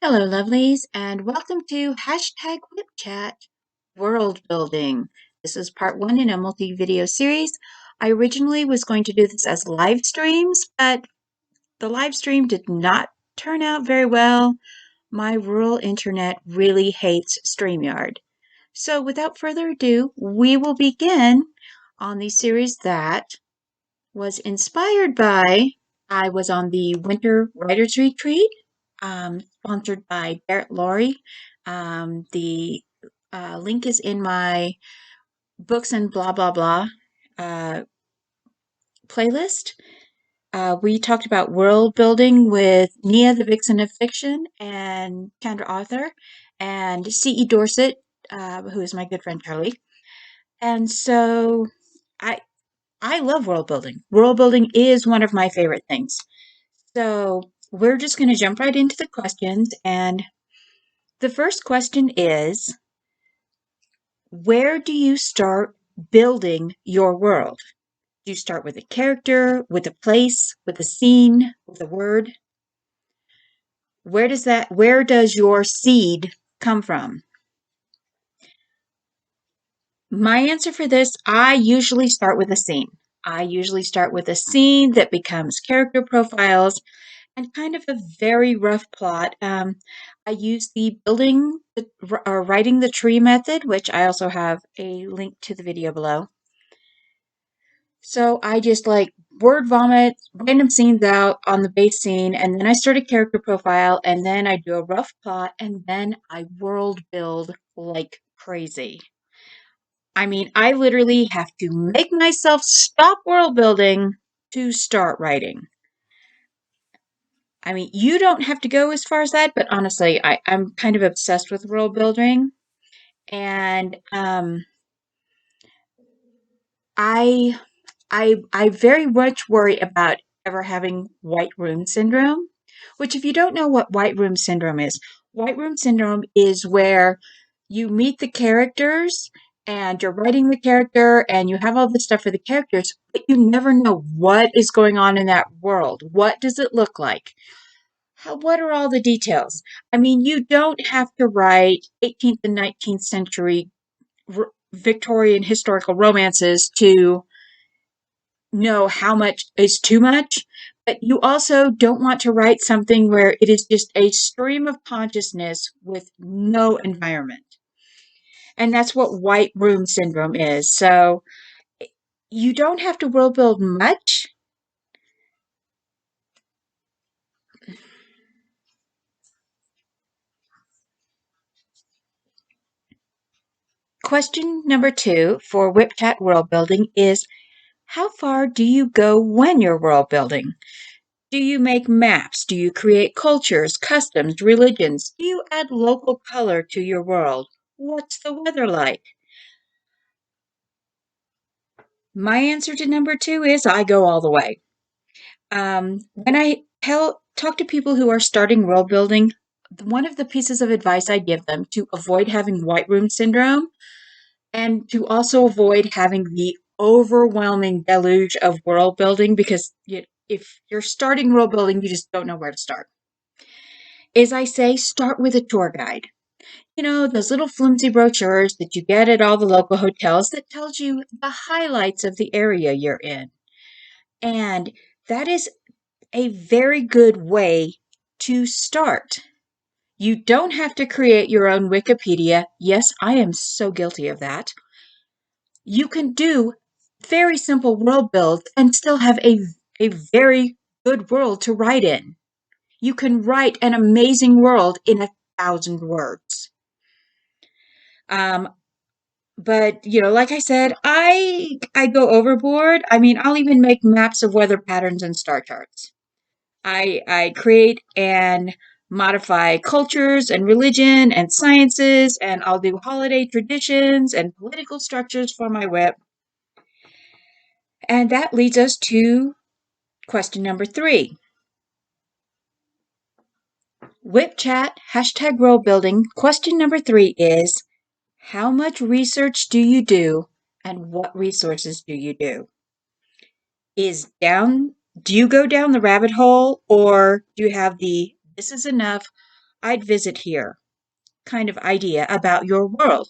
Hello, lovelies, and welcome to #WhipChat World Building. This is part one in a multi-video series. I originally was going to do this as live streams, but the live stream did not turn out very well. My rural internet really hates StreamYard. So without further ado, we will begin on the series that was inspired by, I was on the Winter Writers Retreat, sponsored by Barrett Laurie. The link is in my books and blah, blah, blah uh, playlist. We talked about world building with Nia, the Vixen of Fiction, and Chandra Arthur, and C.E. Dorset, who is my good friend Charlie. And so I I love world building. World building is one of my favorite things. So we're just going to jump right into the questions. And the first question is, where do you start building your world? Do you start with a character, with a place, with a scene, with a word? Where does your seed come from? My answer for this, I usually start with a scene. I usually start with a scene that becomes character profiles and kind of a very rough plot. I use the or writing the tree method, which I also have a link to the video below. So I just like word vomit random scenes out on the base scene, and then I start a character profile, and then I do a rough plot, and then I world build like crazy. I mean, I literally have to make myself stop world building to start writing. I mean, you don't have to go as far as that, but honestly, I'm kind of obsessed with world building. And I I very much worry about ever having white room syndrome, which if you don't know what white room syndrome is where you meet the characters and you're writing the character and you have all this stuff for the characters, but you never know what is going on in that world. What does it look like? What are all the details? I mean, you don't have to write 18th and 19th century Victorian historical romances to know how much is too much, but you also don't want to write something where it is just a stream of consciousness with no environment. And that's what white room syndrome is. So you don't have to world build much. Question number 2 for WhipChat world building is, how far do you go when you're world building? Do you make maps? Do you create cultures, customs, religions? Do you add local color to your world? What's the weather like? My answer to number 2 is I go all the way. When I talk to people who are starting world building, one of the pieces of advice I give them to avoid having white room syndrome and to also avoid having the overwhelming deluge of world building, because if you're starting world building, you just don't know where to start, is I say start with a tour guide. You know, those little flimsy brochures that you get at all the local hotels that tells you the highlights of the area you're in. And that is a very good way to start. You don't have to create your own Wikipedia. Yes, I am so guilty of that. You can do very simple world builds and still have a very good world to write in. You can write an amazing world in 1,000 words. But like I said, I go overboard. I mean, I'll even make maps of weather patterns and star charts. I create and modify cultures and religion and sciences, and I'll do holiday traditions and political structures for my whip. And that leads us to question number 3. Whip chat, #world building. Question number 3 is, how much research do you do and what resources do you do? Do you go down the rabbit hole, or do you have this is enough, I'd visit here kind of idea about your world.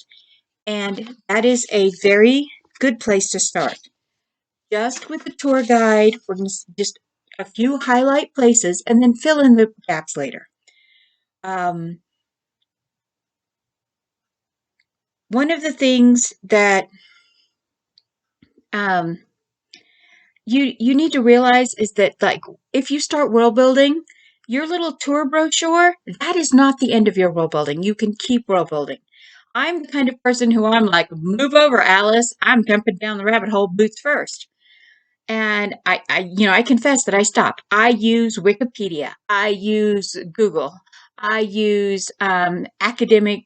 And that is a very good place to start. Just with the tour guide, we're going to just a few highlight places and then fill in the gaps later. One of the things that you need to realize is that, like, if you start world building, your little tour brochure, that is not the end of your world building. You can keep world building. I'm the kind of person who I'm like, move over, Alice. I'm jumping down the rabbit hole boots first. And I confess that I stopped. I use Wikipedia. I use Google. I use academic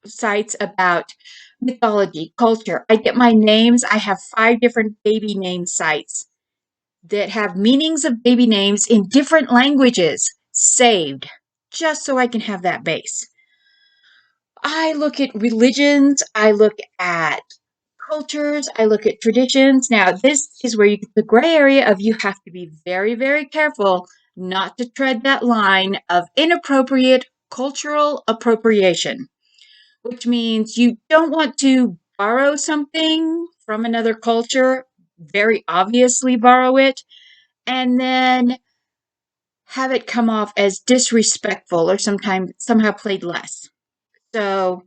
sites about mythology, culture. I get my names. I have 5 different baby name sites that have meanings of baby names in different languages saved, just so I can have that base. I look at religions. I look at cultures, I look at traditions. Now, this is where you get the gray area of you have to be very, very careful not to tread that line of inappropriate cultural appropriation, which means you don't want to borrow something from another culture, very obviously borrow it, and then have it come off as disrespectful or sometimes somehow played less. So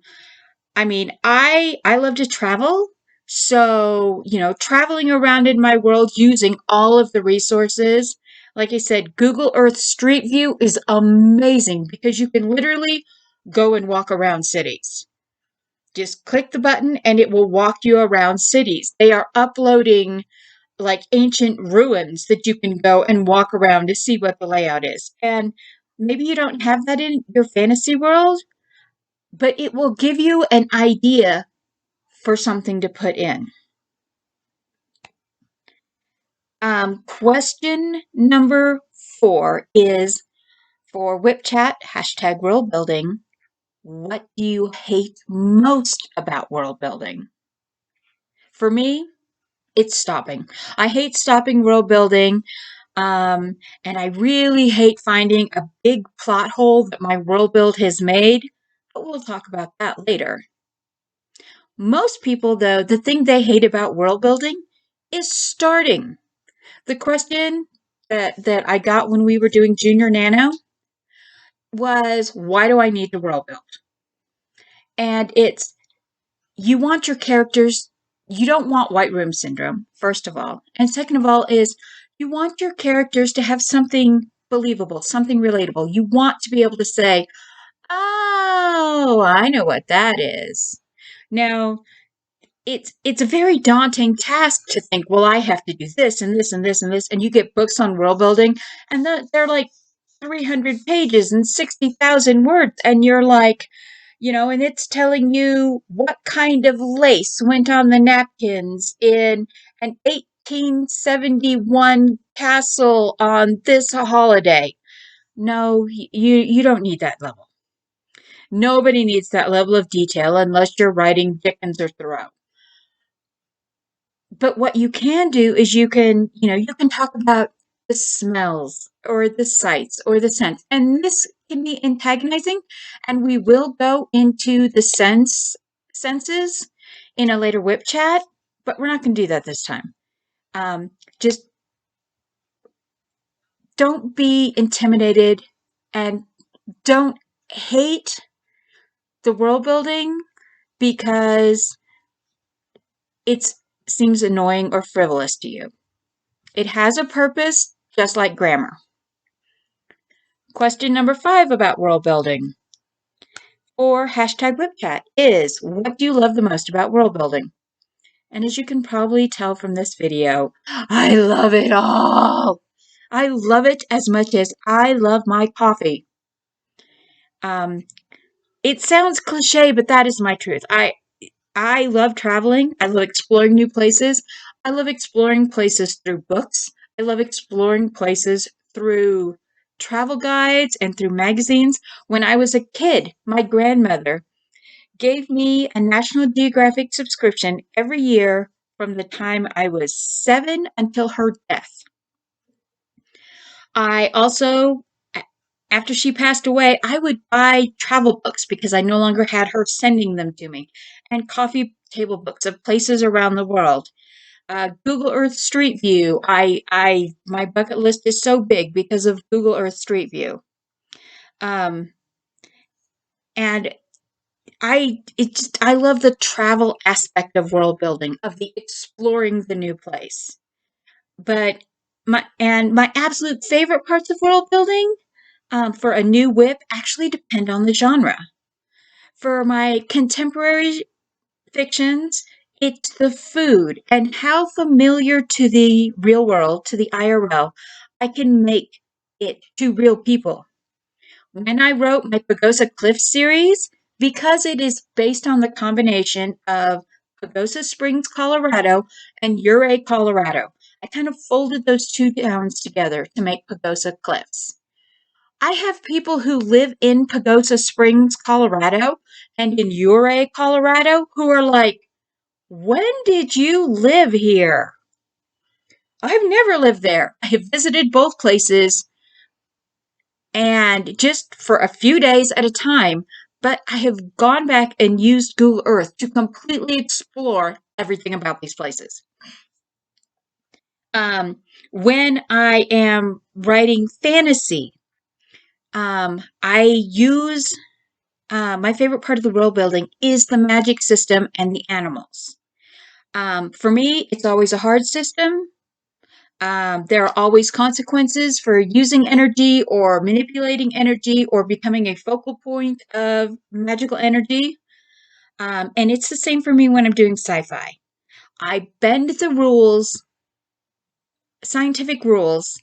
I mean, I love to travel. So, traveling around in my world using all of the resources. Like I said, Google Earth Street View is amazing because you can literally go and walk around cities. Just click the button and it will walk you around cities. They are uploading like ancient ruins that you can go and walk around to see what the layout is. And maybe you don't have that in your fantasy world, but it will give you an idea for something to put in. Question number 4 is for Whip Chat, hashtag world building. What do you hate most about world building? For me, it's stopping. I hate stopping world building. And I really hate finding a big plot hole that my world build has made. But we'll talk about that later. Most people, though, the thing they hate about world building is starting. The question that I got when we were doing Junior Nano was, why do I need to world build? And it's, you want your characters, you don't want white room syndrome, first of all. And second of all is, you want your characters to have something believable, something relatable. You want to be able to say, oh, I know what that is. Now, it's a very daunting task to think, well, I have to do this and this and this and this, and you get books on world building, and they're like 300 pages and 60,000 words, and you're like, and it's telling you what kind of lace went on the napkins in an 1871 castle on this holiday. No, you don't need that level. Nobody needs that level of detail unless you're writing Dickens or Thoreau. But what you can do is you can talk about the smells or the sights or the scents. And this can be antagonizing. And we will go into the senses in a later whip chat, but we're not going to do that this time. Just don't be intimidated and don't hate the world building because it seems annoying or frivolous to you. It has a purpose, just like grammar. Question number 5 about world building or hashtag WhipChat is, what do you love the most about world building? And as you can probably tell from this video, I love it all. I love it as much as I love my coffee. It sounds cliche, but that is my truth. I love traveling. I love exploring new places. I love exploring places through books. I love exploring places through travel guides and through magazines. When I was a kid, my grandmother gave me a National Geographic subscription every year from the time I was 7 until her death. I also After she passed away, I would buy travel books because I no longer had her sending them to me, and coffee table books of places around the world. Google Earth Street View. My bucket list is so big because of Google Earth Street View. Um, and I love the travel aspect of world building, of the exploring the new place. But my absolute favorite parts of world building, for a new whip, actually depend on the genre. For my contemporary fictions, it's the food and how familiar to the real world, to the IRL, I can make it to real people. When I wrote my Pagosa Cliffs series, because it is based on the combination of Pagosa Springs, Colorado, and Ouray, Colorado, I kind of folded those two towns together to make Pagosa Cliffs. I have people who live in Pagosa Springs, Colorado, and in Ouray, Colorado, who are like, when did you live here? I've never lived there. I have visited both places and just for a few days at a time, but I have gone back and used Google Earth to completely explore everything about these places. When I am writing fantasy, I use my favorite part of the world building is the magic system and the animals. For me, it's always a hard system. There are always consequences for using energy or manipulating energy or becoming a focal point of magical energy. And it's the same for me when I'm doing sci-fi. I bend the rules, scientific rules,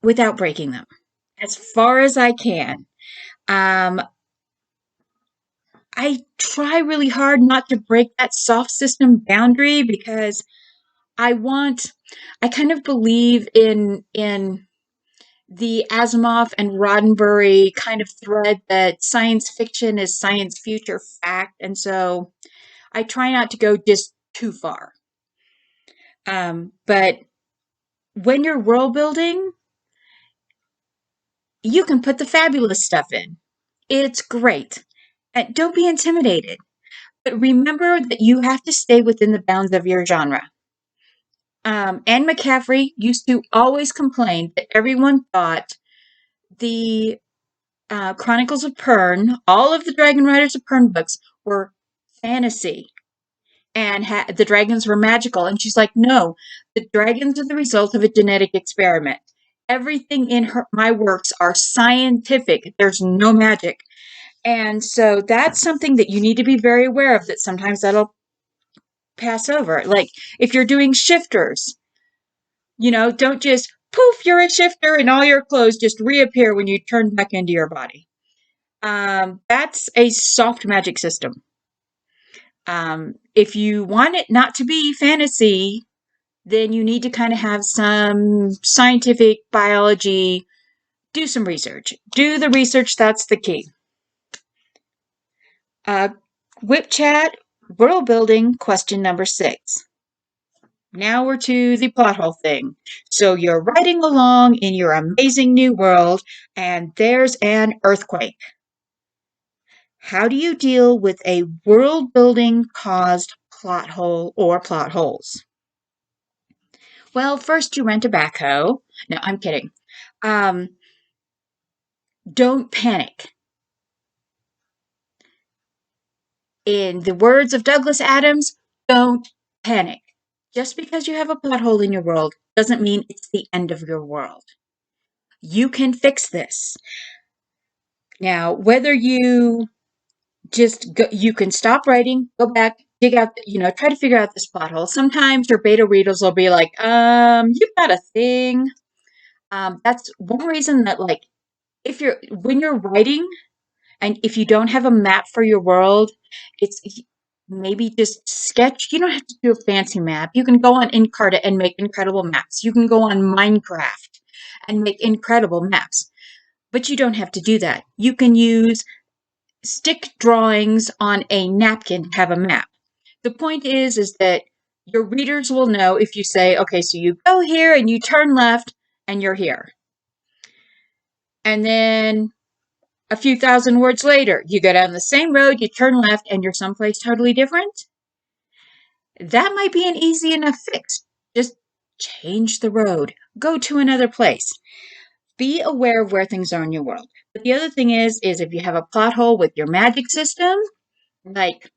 without breaking them as far as I can. Um, I try really hard not to break that soft system boundary because I kind of believe in the Asimov and Roddenberry kind of thread that science fiction is science future fact, and so I try not to go just too far. But when you're world building, you can put the fabulous stuff in. It's great. And don't be intimidated. But remember that you have to stay within the bounds of your genre. Anne McCaffrey used to always complain that everyone thought the Chronicles of Pern, all of the Dragon Riders of Pern books were fantasy and the dragons were magical. And she's like, no, the dragons are the result of a genetic experiment. Everything in my works are scientific. There's no magic. And so that's something that you need to be very aware of, that sometimes that'll pass over. Like if you're doing shifters, don't just poof, you're a shifter and all your clothes just reappear when you turn back into your body. That's a soft magic system. If you want it not to be fantasy, then you need to kind of have some scientific biology, do some research. Do the research, that's the key. Whip chat, world building, question number 6. Now we're to the plot hole thing. So you're riding along in your amazing new world, and there's an earthquake. How do you deal with a world building caused plot hole or plot holes? Well, first you rent a backhoe. No, I'm kidding. Don't panic. In the words of Douglas Adams, don't panic. Just because you have a plot hole in your world doesn't mean it's the end of your world. You can fix this. Now, whether you just go, you can stop writing, go back, dig out, try to figure out this plot hole. Sometimes your beta readers will be like, you've got a thing. That's one reason that, like, when you're writing and if you don't have a map for your world, it's maybe just sketch. You don't have to do a fancy map. You can go on Encarta and make incredible maps. You can go on Minecraft and make incredible maps. But you don't have to do that. You can use stick drawings on a napkin to have a map. The point is that your readers will know if you say, okay, so you go here and you turn left and you're here. And then a few thousand words later, you go down the same road, you turn left, and you're someplace totally different. That might be an easy enough fix. Just change the road, go to another place. Be aware of where things are in your world. But the other thing is if you have a plot hole with your magic system, like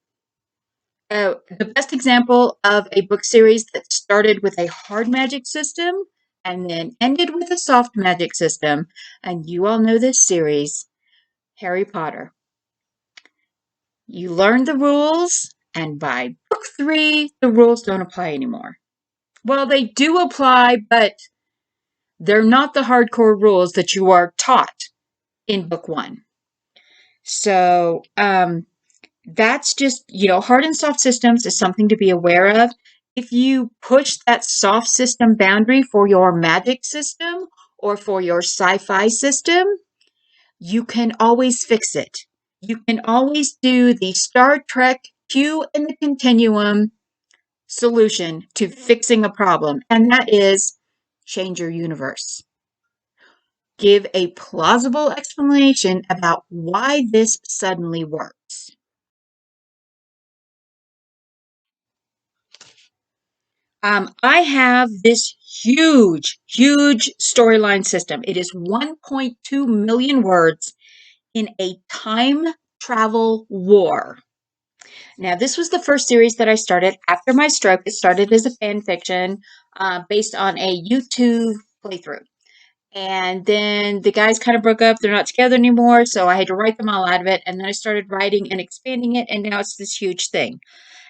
the best example of a book series that started with a hard magic system and then ended with a soft magic system, and you all know this series, Harry Potter. You learn the rules, and by book 3, the rules don't apply anymore. Well, they do apply, but they're not the hardcore rules that you are taught in book 1. So, that's just, hard and soft systems is something to be aware of. If you push that soft system boundary for your magic system or for your sci-fi system, you can always fix it. You can always do the Star Trek Q in the continuum solution to fixing a problem, and that is change your universe. Give a plausible explanation about why this suddenly works. I have this huge storyline system. It is 1.2 million words in a time travel war. Now, this was the first series that I started after my stroke. It started as a fan fiction based on a YouTube playthrough. And then the guys kind of broke up. They're not together anymore. So I had to write them all out of it. And then I started writing and expanding it. And now it's this huge thing.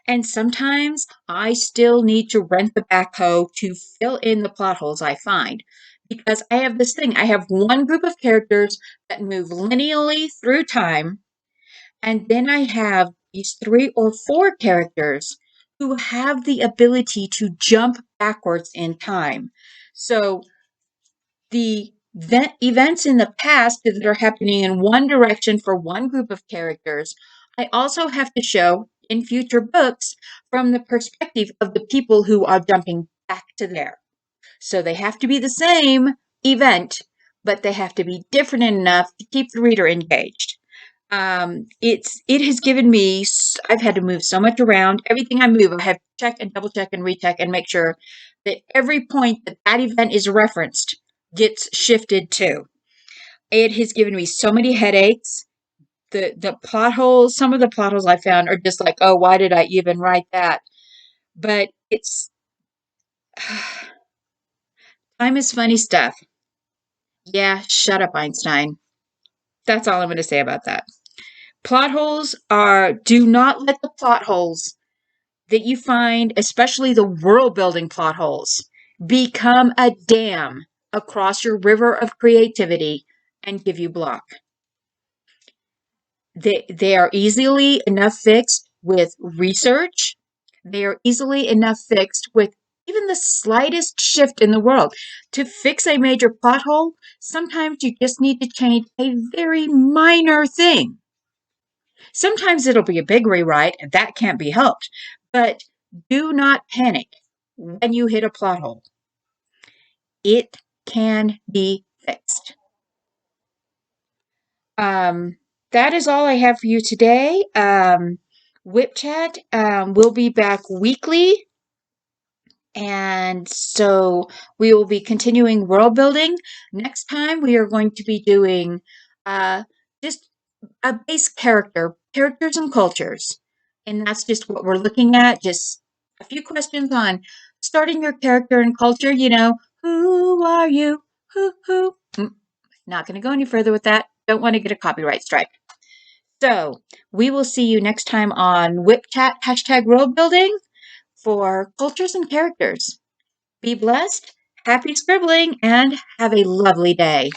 And sometimes I still need to rent the backhoe to fill in the plot holes I find. Because I have this thing. I have one group of characters that move linearly through time. And then I have these 3 or 4 characters who have the ability to jump backwards in time. So the events in the past that are happening in one direction for one group of characters, I also have to show in future books from the perspective of the people who are jumping back to there. So they have to be the same event, but they have to be different enough to keep the reader engaged. It has given me, I've had to move so much around. Everything I move, I have to check and double check and recheck and make sure that every point that that event is referenced gets shifted to. It has given me so many headaches. The plot holes, some of the plot holes I found are just like, oh, why did I even write that? But it's, time is funny stuff. Yeah, shut up, Einstein. That's all I'm going to say about that. Plot holes do not let the plot holes that you find, especially the world building plot holes, become a dam across your river of creativity and give you block. They are easily enough fixed with research. They are easily enough fixed with even the slightest shift in the world. To fix a major plot hole, sometimes you just need to change a very minor thing. Sometimes it'll be a big rewrite, and that can't be helped. But do not panic when you hit a plot hole. It can be fixed. That is all I have for you today. Whip Chat will be back weekly. And so we will be continuing world building. Next time we are going to be doing just a base characters and cultures. And that's just what we're looking at. Just a few questions on starting your character and culture. Who are you? Who? Not going to go any further with that. Don't want to get a copyright strike. So we will see you next time on Whip Chat #Worldbuilding for cultures and characters. Be blessed, happy scribbling, and have a lovely day.